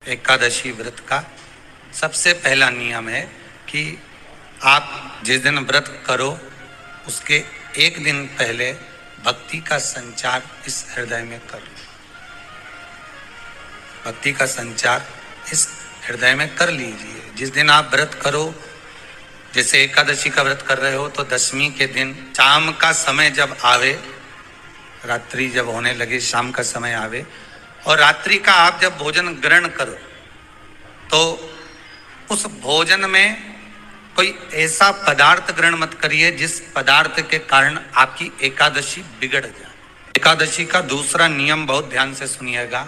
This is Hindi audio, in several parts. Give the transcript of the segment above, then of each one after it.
एकादशी व्रत का सबसे पहला नियम है कि आप जिस दिन व्रत करो उसके एक दिन पहले भक्ति का संचार इस हृदय में करो। भक्ति का संचार इस हृदय में कर लीजिए। जिस दिन आप व्रत करो, जैसे एकादशी का व्रत कर रहे हो तो दशमी के दिन शाम का समय जब आवे, रात्रि जब होने लगे, शाम का समय आवे और रात्रि का आप जब भोजन ग्रहण करो तो उस भोजन में कोई ऐसा पदार्थ ग्रहण मत करिए जिस पदार्थ के कारण आपकी एकादशी बिगड़ जाए। एकादशी का दूसरा नियम बहुत ध्यान से सुनिएगा।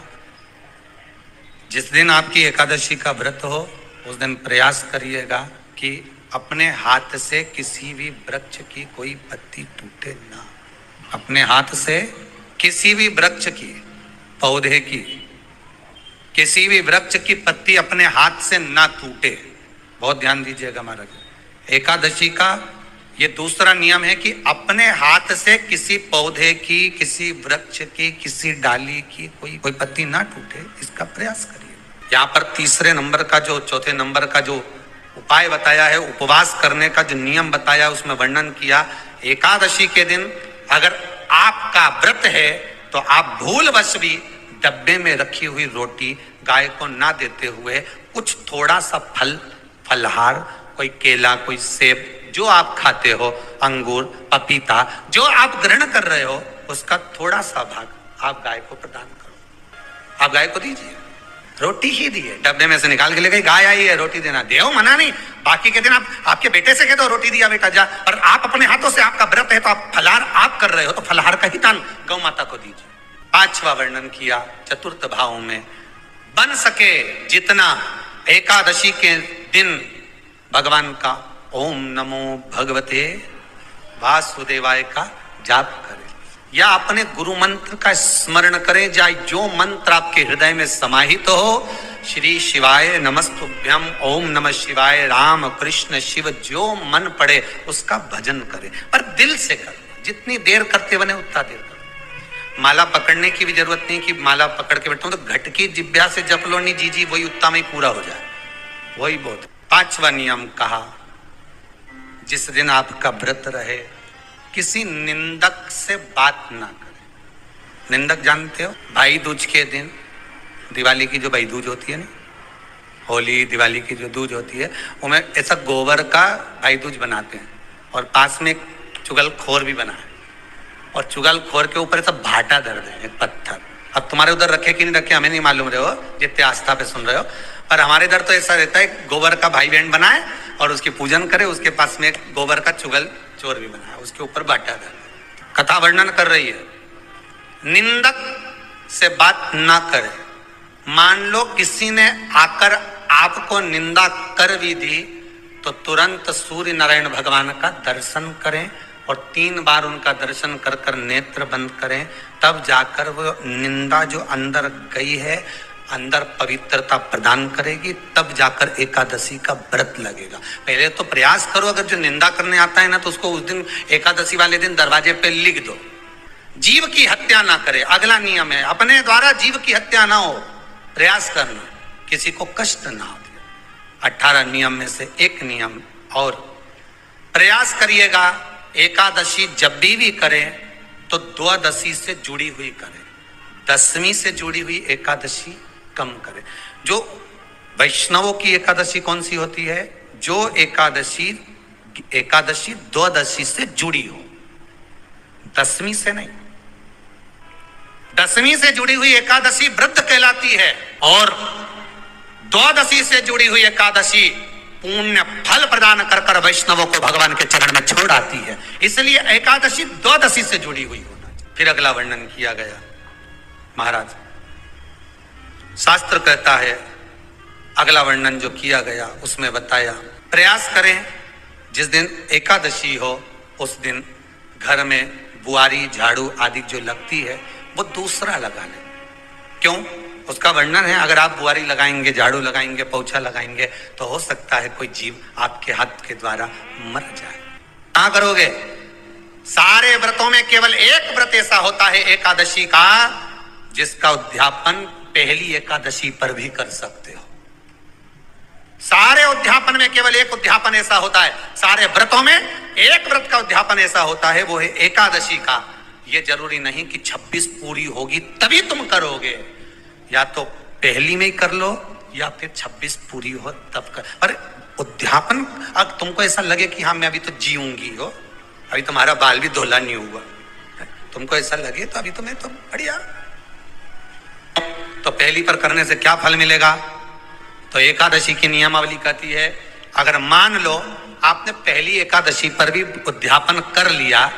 जिस दिन आपकी एकादशी का व्रत हो उस दिन प्रयास करिएगा कि अपने हाथ से किसी भी वृक्ष की कोई पत्ती टूटे ना। अपने हाथ से किसी भी वृक्ष की, पौधे की, किसी भी वृक्ष की पत्ती अपने हाथ से ना टूटे। बहुत ध्यान दीजिएगा महाराज। एकादशी का ये दूसरा नियम है कि अपने हाथ से किसी पौधे की, किसी वृक्ष की, किसी डाली की कोई पत्ती ना टूटे, इसका प्रयास करिए। यहाँ पर तीसरे नंबर का जो, चौथे नंबर का जो उपाय बताया है, उपवास करने का जो नियम बताया, उसमें वर्णन किया एकादशी के दिन अगर आपका व्रत है तो आप भूलवश भी डब्बे में रखी हुई रोटी गाय को ना देते हुए कुछ थोड़ा सा फल, फलहार, कोई केला, कोई सेब, जो आप खाते हो, अंगूर, पपीता, जो आप ग्रहण कर रहे हो, उसका थोड़ा सा भाग आप गाय को प्रदान करो। आप गाय को दीजिए, रोटी ही दिए। डब्बे में से निकाल के ले गई, गाय आई है, रोटी देना, देव मना नहीं। बाकी के दिन आप आपके बेटे से कह दो रोटी दिया बेटा जा, और आप अपने हाथों से, आपका व्रत है तो आप फलहार आप कर रहे हो तो फलहार का ही दान गौ माता को दीजिए। पांचवा वर्णन किया चतुर्थ भाव में, बन सके जितना एकादशी के दिन भगवान का ओम नमो भगवते वासुदेवाय का जाप करें या अपने गुरु मंत्र का स्मरण करें, चाहे जो मंत्र आपके हृदय में समाहित हो। श्री शिवाय नमस्तुभ्यम, ओम नमः शिवाय, राम कृष्ण शिव, जो मन पड़े उसका भजन करें, पर दिल से करें। जितनी देर करते बने उतना देर करें। माला पकड़ने की भी जरूरत नहीं कि माला पकड़ के बैठता हूं तो घट की जिब्या से जप लो, नहीं जी वही उतना में पूरा हो जाए, वही बहुत। पांचवा नियम कहा, जिस दिन आपका व्रत रहे किसी निंदक से बात ना करें। निंदक जानते हो, भाई दूज के दिन, दिवाली की जो भाई दूज होती है ना, होली दिवाली की जो दूज होती है, उनमें ऐसा गोबर का भाई दूज बनाते हैं और पास में एक चुगलखोर भी बना है और चुगलखोर के ऊपर ऐसा भाटा धर दे, एक पत्थर। अब तुम्हारे उधर रखे कि नहीं रखे हमें नहीं मालूम रहे हो, जितने आस्था पे सुन रहे हो, पर हमारे इधर तो ऐसा रहता है, गोबर का भाई बहन बनाए और उसकी पूजन करे, उसके पास में एक गोबर का चुगल चोर भी बना है, उसके ऊपर बाटा धर। कथा वर्णन कर रही है, निंदक से बात ना करे। मान लो किसी ने आकर आपको निंदा कर भी दी तो तुरंत सूर्य नारायण भगवान का दर्शन करें और 3 बार उनका दर्शन कर कर नेत्र बंद करें, तब जाकर वो निंदा जो अंदर गई है, अंदर पवित्रता प्रदान करेगी, तब जाकर एकादशी का व्रत लगेगा। पहले तो प्रयास करो, अगर जो निंदा करने आता है ना तो उसको उस दिन एकादशी वाले दिन दरवाजे पे लिख दो, जीव की हत्या ना करे। अगला नियम है, अपने द्वारा जीव की हत्या ना हो, प्रयास करना, किसी को कष्ट ना हो। 18 नियम में से एक नियम और, प्रयास करिएगा एकादशी जब भी करें तो द्वादशी से जुड़ी हुई करें, दशमी से जुड़ी हुई एकादशी कम करें। जो वैष्णवों की एकादशी कौन सी होती है? जो एकादशी द्वादशी से जुड़ी हो, दशमी से नहीं। दशमी से जुड़ी हुई एकादशी व्रत कहलाती है और द्वादशी से जुड़ी हुई एकादशी पुण्य फल प्रदान कर कर वैष्णवों को भगवान के चरण में छोड़ आती है। इसलिए एकादशी द्वादशी से जुड़ी हुई होना चाहिए। फिर अगला वर्णन किया गया, महाराज शास्त्र कहता है, अगला वर्णन जो किया गया उसमें बताया, प्रयास करें जिस दिन एकादशी हो उस दिन घर में बुआरी, झाड़ू आदि जो लगती है वो दूसरा लगा लें। क्यों? उसका वर्णन है, अगर आप बुआरी लगाएंगे, झाड़ू लगाएंगे, पोछा लगाएंगे तो हो सकता है कोई जीव आपके हाथ के द्वारा मर जाए। क्या करोगे? सारे व्रतों में केवल एक व्रत ऐसा होता है एकादशी का जिसका उद्यापन पहली एकादशी पर भी कर सकते हो। सारे उद्यापन में केवल एक उद्यापन ऐसा होता है, सारे व्रतों में एक व्रत का उद्यापन ऐसा होता है, वो है एकादशी का। ये जरूरी नहीं कि 26 पूरी होगी तभी तुम करोगे, या तो पहली में ही कर लो या फिर 26 पूरी हो तब कर। पर उद्यापन, अब तुमको ऐसा लगे कि हाँ मैं अभी तो जीऊंगी हो, अभी तुम्हारा बाल भी धोला नहीं हुआ, तुमको ऐसा लगे तो अभी तुम्हें तो बढ़िया, तो पहली पर करने से क्या फल मिलेगा? तो एकादशी की नियमावली कहती है, अगर मान लो आपने पहली एकादशी पर भी उद्यापन कर लिया,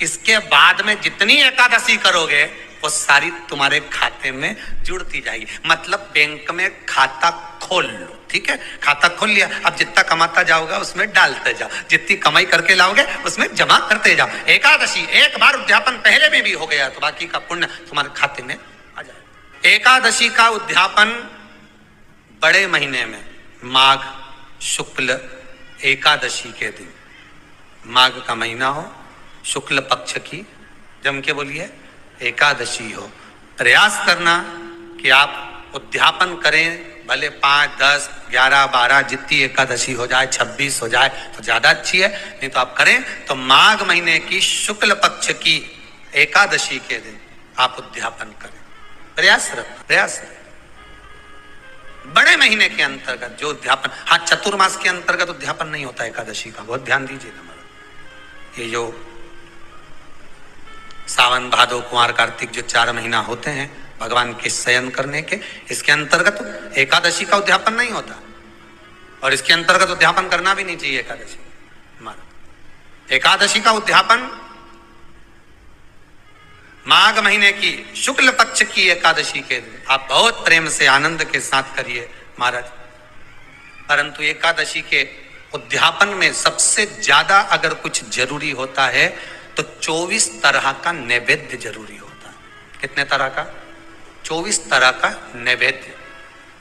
इसके बाद में जितनी एकादशी करोगे वो सारी तुम्हारे खाते में जुड़ती जाएगी। मतलब बैंक में खाता खोल लो, ठीक है, खाता खोल लिया, अब जितना कमाता जाओगा उसमें डालते जाओ, जितनी कमाई करके लाओगे उसमें जमा करते जाओ। एकादशी एक बार उद्यापन पहले में भी हो गया तो बाकी का पुण्य तुम्हारे खाते में आ जाए। एकादशी का उद्यापन बड़े महीने में माघ शुक्ल एकादशी के दिन, माघ का महीना हो, शुक्ल पक्ष की जम के बोलिए एकादशी हो, प्रयास करना कि आप उद्यापन करें, भले 5, 10, 11, 12 जितनी एकादशी हो जाए, 26 हो जाए तो ज्यादा अच्छी है, नहीं तो आप करें तो माघ महीने की शुक्ल पक्ष की एकादशी के दिन आप उद्यापन करें। प्रयास बड़े महीने के अंतर्गत जो उद्यापन, हाँ चतुर्मास के अंतर्गत उद्यापन नहीं होता एकादशी का, बहुत ध्यान दीजिएगा। हमारा ये जो सावन भादो कुंवर कार्तिक जो 4 महीना होते हैं भगवान के शयन करने के, इसके अंतर्गत एकादशी का उद्यापन नहीं होता, और इसके अंतर्गत उद्यापन करना भी नहीं चाहिए एकादशी। हमारा एकादशी का उद्यापन माघ महीने की शुक्ल पक्ष की एकादशी के दिन आप बहुत प्रेम से आनंद के साथ करिए महाराज। परंतु एकादशी के उद्यापन में सबसे ज्यादा अगर कुछ जरूरी होता है तो 24 तरह का नैवेद्य जरूरी होता है। कितने तरह का? 24 तरह का नैवेद्य।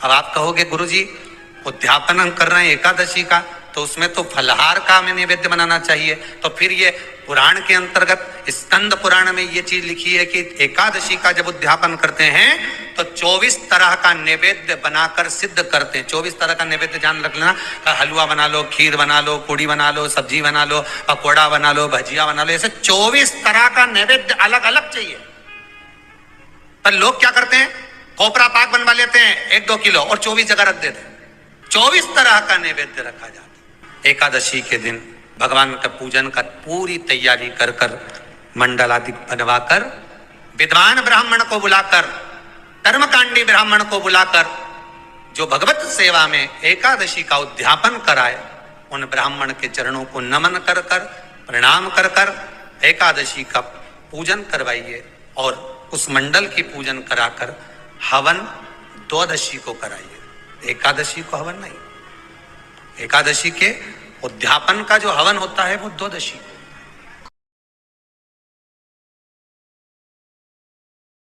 अब आप कहोगे गुरुजी उद्यापन हम कर रहे हैं एकादशी का, तो उसमें तो फलहार का हमें नैवेद्य बनाना चाहिए, तो फिर ये पुराण के अंतर्गत स्कंद पुराण में ये चीज लिखी है कि एकादशी का जब उद्यापन करते हैं तो 24 तरह का नैवेद्य बनाकर सिद्ध करते हैं। 24 तरह का नैवेद्य जान रख लेना, हलवा बना लो, खीर बना लो, पूड़ी बना लो, सब्जी बना लो, पकौड़ा बना लो, भजिया बना लो, ऐसे 24 तरह का नैवेद्य अलग अलग चाहिए। पर लोग क्या करते हैं, खोपरा पाक बनवा लेते हैं 1-2 किलो और 24 जगह रख देते हैं। 24 तरह का नैवेद्य रखा जाता है। एकादशी के दिन भगवान का पूजन का पूरी तैयारी कर कर, मंडल आदि बनवाकर, विद्वान ब्राह्मण को बुलाकर, कर्मकांडी ब्राह्मण को बुलाकर, जो भगवत सेवा में एकादशी का उद्यापन कराए, उन ब्राह्मण के चरणों को नमन कर कर, प्रणाम कर कर एकादशी का पूजन करवाइए, और उस मंडल की पूजन कराकर हवन द्वादशी को कराइए। एकादशी को हवन नहीं, एकादशी के उद्यापन का जो हवन होता है वो द्वादशी।